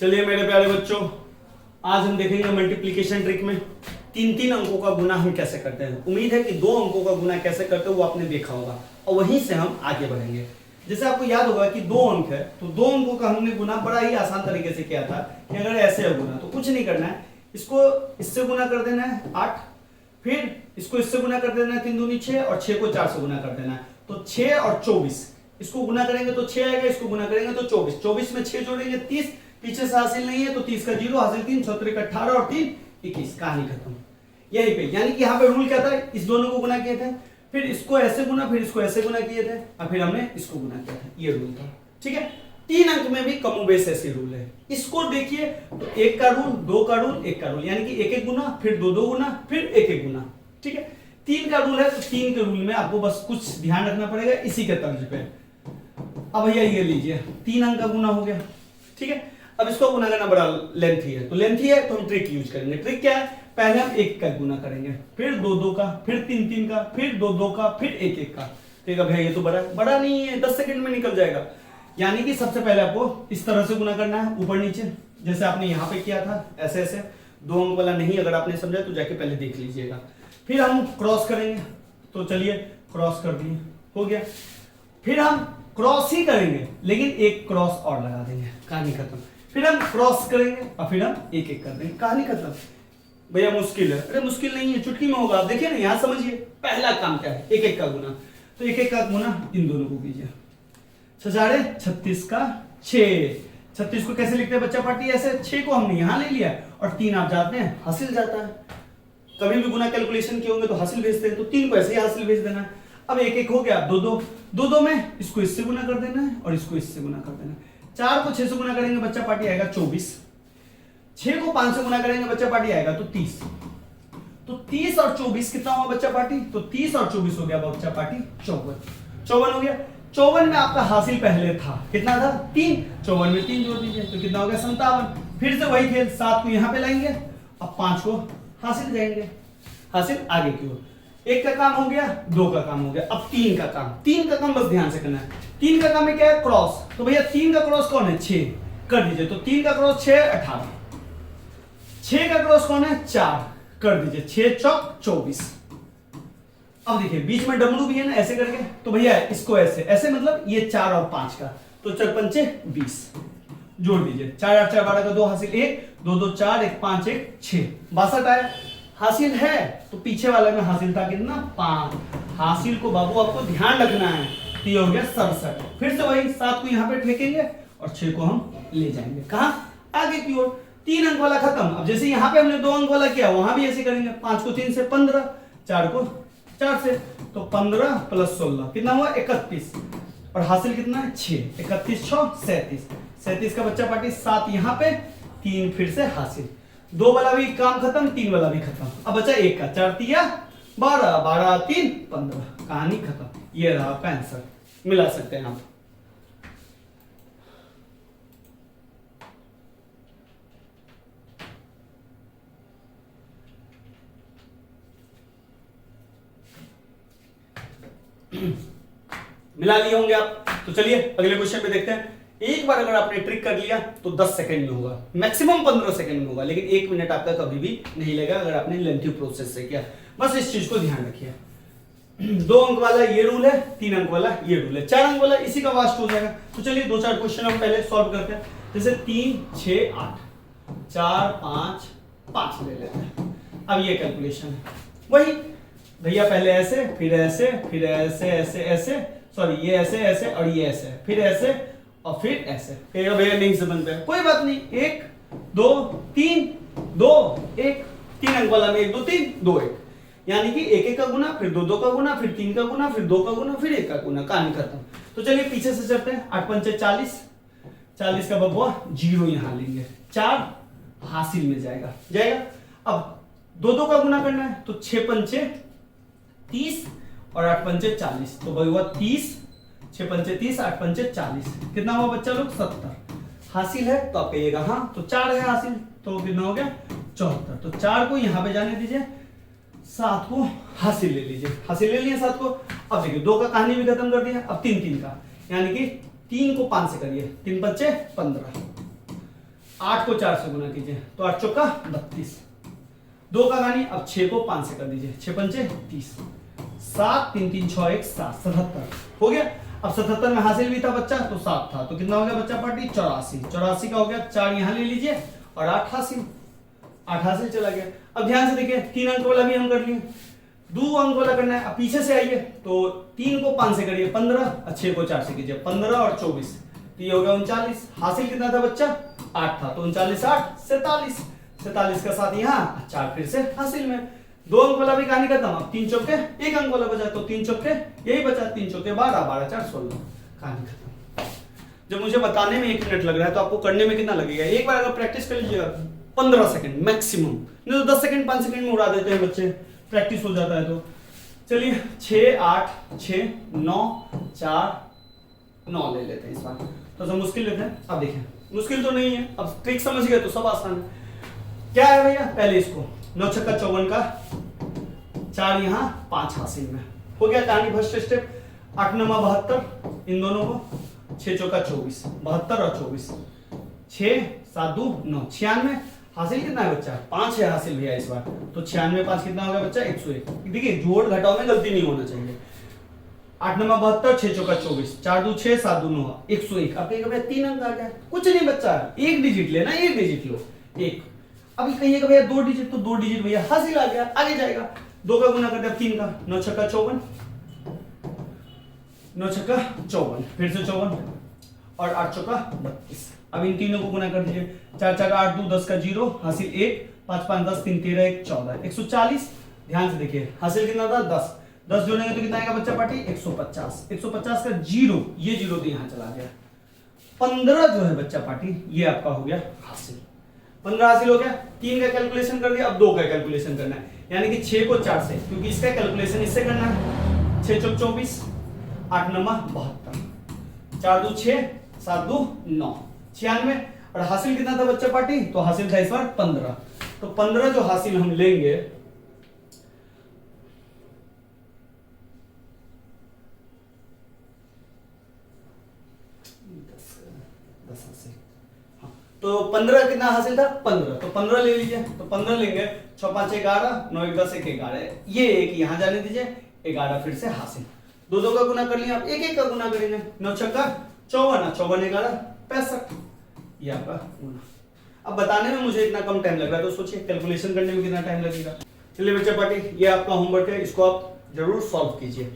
चलिए मेरे प्यारे बच्चों, आज हम देखेंगे मल्टीप्लिकेशन ट्रिक में तीन तीन अंकों का गुना हम कैसे करते हैं। उम्मीद है कि दो अंकों का गुना कैसे करते हैं वो आपने देखा होगा और वहीं से हम आगे बढ़ेंगे। जैसे आपको याद होगा कि दो अंक है तो दो अंकों का हमने गुना बड़ा ही आसान तरीके से किया था कि अगर ऐसे है गुना तो कुछ नहीं करना है, इसको इससे गुना कर देना है 8, फिर इसको इससे गुना कर देना है 3 दूनी 6 और 6 को 4 से गुना कर देना है। तो 6 और 24 इसको गुना करेंगे तो 6 आएगा, इसको गुना करेंगे तो 24, 24 में 6 जोड़ेंगे 30, पीछे से हासिल नहीं है तो 30 का 0 हासिल 3, 6 का 18 और 3 21, कहानी खत्म। यही पे यानी कि यहाँ पे रूल क्या था, इस दोनों को गुना किए थे, फिर इसको ऐसे गुना, फिर इसको ऐसे गुना किए थे और फिर हमने इसको गुना किया था, ये रूल था। ठीक है, 3 अंक में भी कमोबेश ऐसे रूल है। इसको देखिए तो 1 का रूल, 2 का रूल, 1 का रूल, यानी कि 1 1 गुना, फिर 2 2 गुना, फिर 1 1 गुना। ठीक है, 3 का रूल है तो 3 के रूल में आपको बस कुछ ध्यान रखना पड़ेगा इसी के तर्ज पे। अब भैया ये लीजिए 3 अंक का गुना हो गया। ठीक है, अब इसको गुना करना बड़ा लेंथी है, तो लेंथी है तो हम ट्रिक यूज करेंगे। ट्रिक क्या है, पहले हम 1 का गुना करेंगे, फिर 2 2 का, फिर 3 3 का, फिर 2 2 का, फिर 1 1 का। ठीक है भैया, ये तो बड़ा नहीं है, 10 सेकंड में निकल जाएगा। यानी कि सबसे पहले आपको इस तरह से गुना करना है, ऊपर नीचे, जैसे आपने यहाँ पे किया था ऐसे ऐसे। 2 अंक वाला नहीं, अगर आपने समझा तो जाके पहले देख लीजिएगा। फिर हम क्रॉस करेंगे, तो चलिए क्रॉस कर दिए, हो गया। फिर हम क्रॉस ही करेंगे लेकिन एक क्रॉस और लगा देंगे, कहानी खत्म। फिर हम क्रॉस करेंगे और फिर हम 1 1 कर देंगे, कहानी खत्म। भैया मुश्किल है, अरे मुश्किल नहीं है, चुटकी में होगा। आप देखिए ना, यहाँ समझिए पहला काम क्या है, 1 1 का गुना। तो 1 1 का गुना इन दोनों को कीजिए, 6 36 का 6। 36 को कैसे लिखते हैं बच्चा पार्टी, ऐसे 6 को हमने यहाँ ले लिया और 3 आप जाते हैं हासिल जाता है। कभी भी गुना कैलकुलेशन किए होंगे तो हासिल भेजते हैं, तो 3 को ऐसे ही हासिल भेज देना है। अब 1 1 हो गया, 2 2 2 2 में इसको इससे गुना कर देना है और इसको इससे गुना कर देना है। 4 को 6 से गुना करेंगे बच्चा पार्टी आएगा 24, 6 को 5 से गुना करेंगे बच्चा पार्टी आएगा तो 30। तो 30 और 24 कितना हुआ बच्चा पार्टी, तो 30 और 24 हो गया बच्चा पार्टी 54 हो गया। 54 में आपका हासिल पहले था, कितना था 3, 54 में 3 जोड़ दीजिए तो कितना हो गया 57। फिर से वही खेल, 7 को यहाँ पे लाएंगे, अब 5 को हासिल जाएंगे, हासिल आगे की ओर। 1 का काम हो गया, 2 का काम हो गया, अब 3 का काम। 3 का काम बस ध्यान से करना है। 3 का काम में क्या है, क्रॉस। तो भैया 3 का क्रॉस कौन है, 6 कर दीजिए, तो 3 का क्रॉस 6 18। 6 का क्रॉस कौन है, 4 कर दीजिए, 6 चौक 24। अब देखिए बीच में डब्लू भी है ना, ऐसे करके, तो भैया इसको ऐसे ऐसे, मतलब ये 4 और 5 का, तो 4 पंचे 20 जोड़ दीजिए, 4 8 4 12 का 2 हासिल 1, 2 2 4 1 5 1 6 62 आया। हासिल है तो पीछे वाले में हासिल था कितना 5, हासिल को बाबू आपको ध्यान रखना है, तो ये हो गया 67। फिर से वही 7 को यहाँ पे फेंकेंगे और 6 को हम ले जाएंगे कहाँ, आगे की ओर। 3 अंक वाला खत्म। अब जैसे यहाँ पे हमने 2 अंक वाला किया, वहां भी ऐसे करेंगे। 5 को 3 से 15, 4 को 4 से, तो 15 प्लस 16 कितना हुआ 31 और हासिल कितना है 6, 31 6 37। 37 का बच्चा पार्टी 7 यहाँ पे, 3 फिर से हासिल। 2 वाला भी काम खत्म, 3 वाला भी खत्म। अब बचा 1 का, 4 तिया 12, 12 3 15, कहानी खत्म। ये रहा आपका आंसर, मिला सकते हैं आप। मिला लिए होंगे आप। तो चलिए अगले क्वेश्चन पे देखते हैं। एक बार अगर आपने ट्रिक कर लिया तो 10 सेकंड में होगा, मैक्सिमम 15 सेकंड में होगा, लेकिन 1 मिनट आपका कभी भी नहीं लगेगा अगर आपने लेंथी प्रोसेस से किया। बस इस चीज को ध्यान रखिए। 2 अंक वाला ये रूल है, 3 अंक वाला ये रूल है, 4 अंक वाला इसी का वास्ट हो जाएगा। तो चलिए 2-4 क्वेश्चन हम पहले सॉल्व करते हैं। जैसे 3 6 8, 4 5 5 ले लेते हैं। अब ये कैलकुलेशन है वही भैया, पहले ऐसे, फिर ऐसे, फिर ऐसे ऐसे ऐसे, सॉरी ये ऐसे ऐसे और ये ऐसे, फिर ऐसे और फिर ऐसे। भैया नहीं समझ में, कोई बात नहीं, 1 2 3 2 1, 3 अंक वाला में 1 2 3 2 1, यानी कि 1 1 का गुना, फिर 2 2 का गुना, फिर 3 का गुना, फिर 2 का गुना, फिर 1 का गुना, कहानी खत्म। तो चलिए पीछे से चलते हैं। 8 पंचे 40, 40 का बबुआ 0 यहां लेंगे, 4 हासिल में जाएगा। अब 2 2 का गुना करना है, तो 6 पंचे 30 और 8 पंचे 40, तो भाई हुआ 30, 6 पंचे 30, 8 पंचे 40, कितना हुआ बच्चा लोग 70। हासिल है तो आप कहिएगा हाँ, तो 4 है हासिल, तो कितना हो गया 74। तो 4 को यहाँ पे जाने दीजिए, 7 को हासिल ले लीजिए, हासिल ले लिए 7 को। अब देखिए 2 का कहानी भी खत्म कर दिया, अब 3 3 का, यानी कि 3 को 5 से करिए, 3 पंचे 15, 8 को 4 से गुना कीजिए तो 8 चौका 32, 2 का गानी, अब 6 को 5 से कर दीजिए, 6 पंचे 30, 7 3 3 6 1 7 77 हो गया। अब 77 में हासिल भी था बच्चा तो 7 था, तो कितना हो गया बच्चा पार्टी 84, 84 का हो गया, 4 यहाँ ले लीजिए और 8 हासिल चला गया। अब ध्यान से देखिए 3 अंक वाला भी हम कर लिए, 2 अंक वाला करना है। अब पीछे से आइए तो 3 को 5 से करिए 15, 6 को 4 से कीजिए 15 और 24, तो ये हो गया 39। हासिल कितना था बच्चा 8 था, तो 39 8 47, 47 का साथ यहाँ 4 फिर से हासिल में। 2 अंक वाला भी कहानी खत्म। अब 3 चौके 1 अंक वाला बचा, तो 3 चौके यही बचा, 3 चौके 12, 12 4 16, कहानी खत्म। जब मुझे बताने में 1 मिनट लग रहा है तो आपको करने में कितना लगेगा? एक बार अगर प्रैक्टिस कर लीजिएगा 15 सेकंड मैक्सिमम, नहीं तो 10 सेकंड 5 सेकंड में उड़ा देते हैं बच्चे, प्रैक्टिस हो जाता है। तो चलिए 6 8 6 9 4 9 ले लेते हैं इस बार, तो सब मुश्किल लेते हैं। अब देखिए मुश्किल तो नहीं है, अब ट्रिक समझ गए तो सब आसान है। क्या है भैया, पहले इसको 9 छक्का 54 का 4 यहाँ 5 हासिल में हो गया, कहानी फर्स्ट स्टेप। 8 9 72, इन दोनों को 6 चौका 24, 72 और 24, 6 7 2 9 96। हासिल कितना है बच्चा 5 है हासिल भैया इस बार, तो 96 5 कितना हो गया बच्चा 101। देखिए जोड़ घटाव में गलती नहीं होना चाहिए। 8 9 72, 6 चौका 24, 4 2 6 7 2 9 101। अब कहिएगा भैया 3 अंक आ गया, कुछ नहीं बच्चा, एक डिजिट लेना, एक डिजिट लो एक। अब कहिएगा भैया 2 डिजिट, तो 2 डिजिट भैया हासिल आ गया, आगे जाएगा। 2 का गुना कर दिया 3 का, 9 छक्का 54, 9 छक्का 54, फिर से 54 और 8 चौका 32। अब इन तीनों को गुना कर दीजिए, 4 4 8 2 10 का 0, हासिल 1, 5 5 10 3 13 1 14, 140। ध्यान से देखिए हासिल कितना था 10, 10 जोड़ेंगे तो कितना आएगा बच्चा पार्टी 150, 150 का 0, ये 0 तो यहाँ चला गया। 15 जो है बच्चा पार्टी ये आपका हो गया हासिल, 15 हासिल हो गया। 3 का कैलकुलेशन कर दिया, अब 2 का कैलकुलेशन करना है, यानी कि 6 को 4 से, क्योंकि इसका कैलकुलेशन इससे करना है। 6 चौक 24, 8 9 72, 4 2 6 7 2 9 96। और हासिल कितना था बच्चा पार्टी, तो हासिल था इस बार 15, तो 15 जो हासिल हम लेंगे तो 15 कितना हासिल था 15, तो 15 ले लीजिए, तो 15 लेंगे, 6 5 11 9 1 10 1 11, ये एक यहां जाने दीजिए, 11 फिर से हासिल। 2 2 का गुना कर लिया, अब 1 1 का गुना करेंगे, 9 छक्का 54, 54 11 65, ये आपका गुना। अब बताने में मुझे इतना कम टाइम लग रहा है, तो सोचिए कैलकुलेशन करने में कितना टाइम लगेगा। चलिए बच्चा पार्टी ये आपका होमवर्क है, इसको आप जरूर सॉल्व कीजिए।